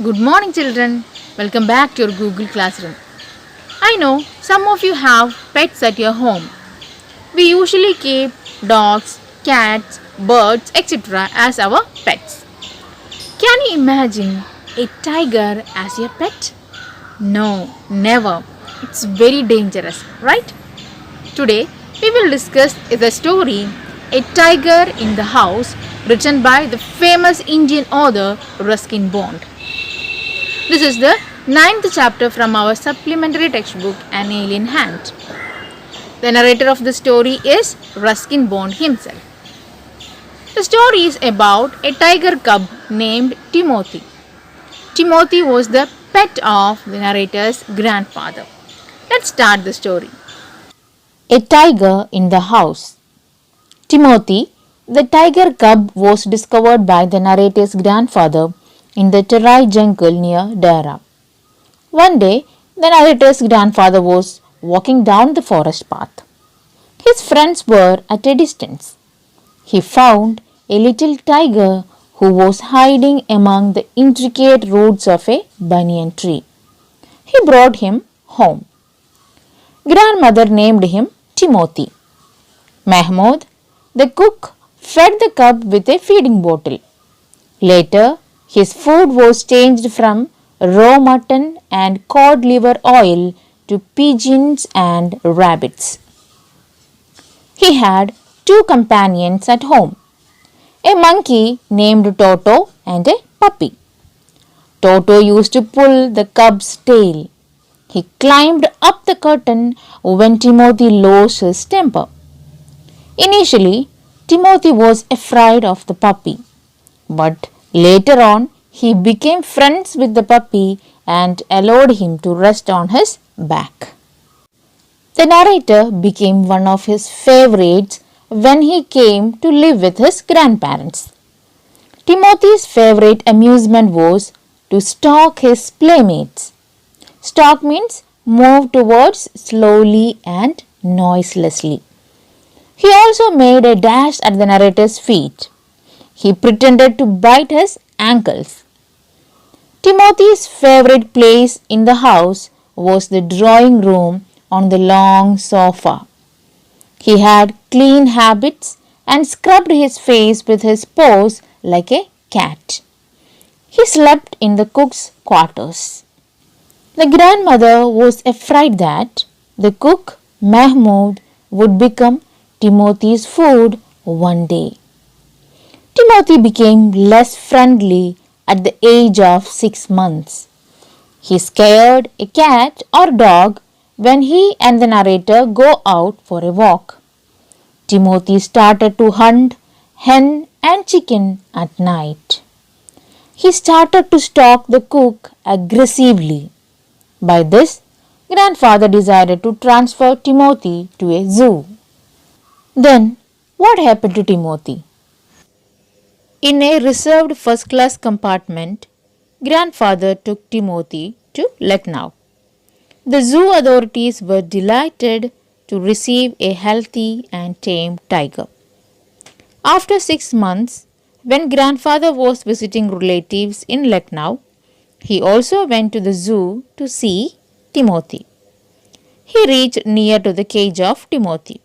Good morning, children. Welcome back to your Google Classroom. I know some of you have pets at your home. We usually keep dogs, cats, birds, etc. as our pets. Can you imagine a tiger as your pet? No, never. It's very dangerous, right? Today, we will discuss the story A Tiger in the House, written by the famous Indian author Ruskin Bond. This is the ninth chapter from our supplementary textbook An Alien Hand. The narrator of the story is Ruskin Bond himself. The story is about a tiger cub named Timothy. Timothy was the pet of the narrator's grandfather. Let's start the story. A tiger in the house. Timothy, the tiger cub, was discovered by the narrator's grandfather in the Terai jungle near Dara. One day, the narrator's grandfather was walking down the forest path. His friends were at a distance. He found a little tiger who was hiding among the intricate roots of a banyan tree. He brought him home. Grandmother named him Timothy. Mahmoud, the cook, fed the cub with a feeding bottle. Later, his food was changed from raw mutton and cod liver oil to pigeons and rabbits. He had two companions at home, a monkey named Toto and a puppy. Toto used to pull the cub's tail. He climbed up the curtain when Timothy lost his temper. Initially, Timothy was afraid of the puppy, but later on he became friends with the puppy and allowed him to rest on his back. The narrator became one of his favorites when he came to live with his grandparents. Timothy's favorite amusement was to stalk his playmates. Stalk means move towards slowly and noiselessly. He also made a dash at the narrator's feet. He pretended to bite his ankles. Timothy's favorite place in the house was the drawing room on the long sofa. He had clean habits and scrubbed his face with his paws like a cat. He slept in the cook's quarters. The grandmother was afraid that the cook, Mahmoud, would become Timothy's food one day. Timothy became less friendly at the age of 6 months. He scared a cat or dog when he and the narrator go out for a walk. Timothy started to hunt hen and chicken at night. He started to stalk the cook aggressively. By this, grandfather decided to transfer Timothy to a zoo. Then, what happened to Timothy? In a reserved first class compartment, grandfather took Timothy to Lucknow. The zoo authorities were delighted to receive a healthy and tame tiger. After 6 months, when grandfather was visiting relatives in Lucknow, he also went to the zoo to see Timothy. He reached near to the cage of Timothy.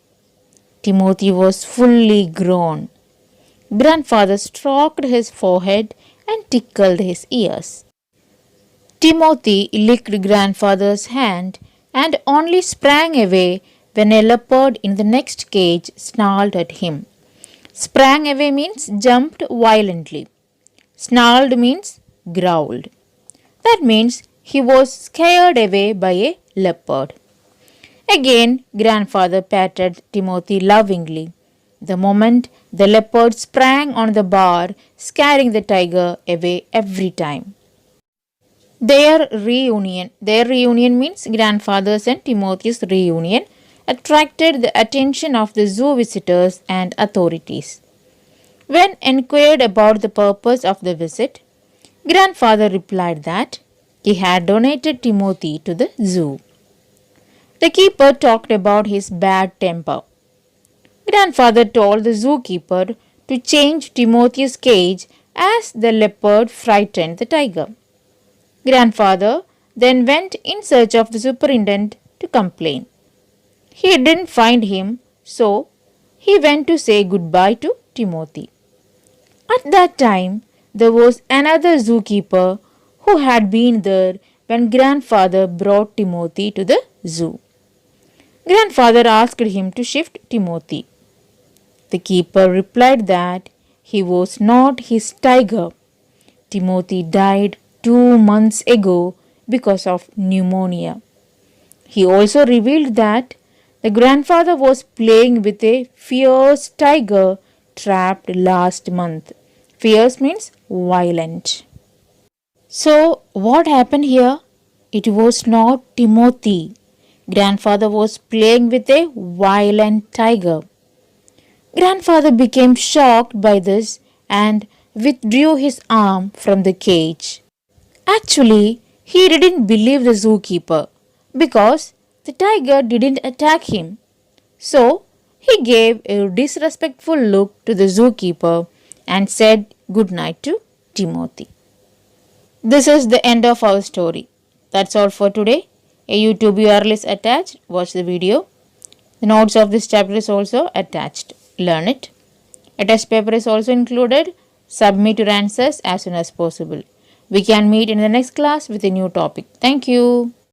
Timothy was fully grown. Grandfather stroked his forehead and tickled his ears. Timothy licked grandfather's hand and only sprang away when a leopard in the next cage snarled at him. Sprang away means jumped violently. Snarled means growled. That means he was scared away by a leopard. Again, grandfather patted Timothy lovingly. The moment the leopard sprang on the bar, scaring the tiger away every time. Their reunion means grandfather's and Timothy's reunion, attracted the attention of the zoo visitors and authorities. When inquired about the purpose of the visit, grandfather replied that he had donated Timothy to the zoo. The keeper talked about his bad temper. Grandfather told the zookeeper to change Timothy's cage as the leopard frightened the tiger. Grandfather then went in search of the superintendent to complain. He didn't find him, so he went to say goodbye to Timothy. At that time, there was another zookeeper who had been there when grandfather brought Timothy to the zoo. Grandfather asked him to shift Timothy. The keeper replied that he was not his tiger. Timothy died 2 months ago because of pneumonia. He also revealed that the grandfather was playing with a fierce tiger trapped last month. Fierce means violent. So, what happened here? It was not Timothy. Grandfather was playing with a violent tiger. Grandfather became shocked by this and withdrew his arm from the cage. Actually, he didn't believe the zookeeper because the tiger didn't attack him. So, he gave a disrespectful look to the zookeeper and said good night to Timothy. This is the end of our story. That's all for today. A YouTube URL is attached. Watch the video. The notes of this chapter is also attached. Learn it. A test paper is also included. Submit your answers as soon as possible. We can meet in the next class with a new topic. Thank you.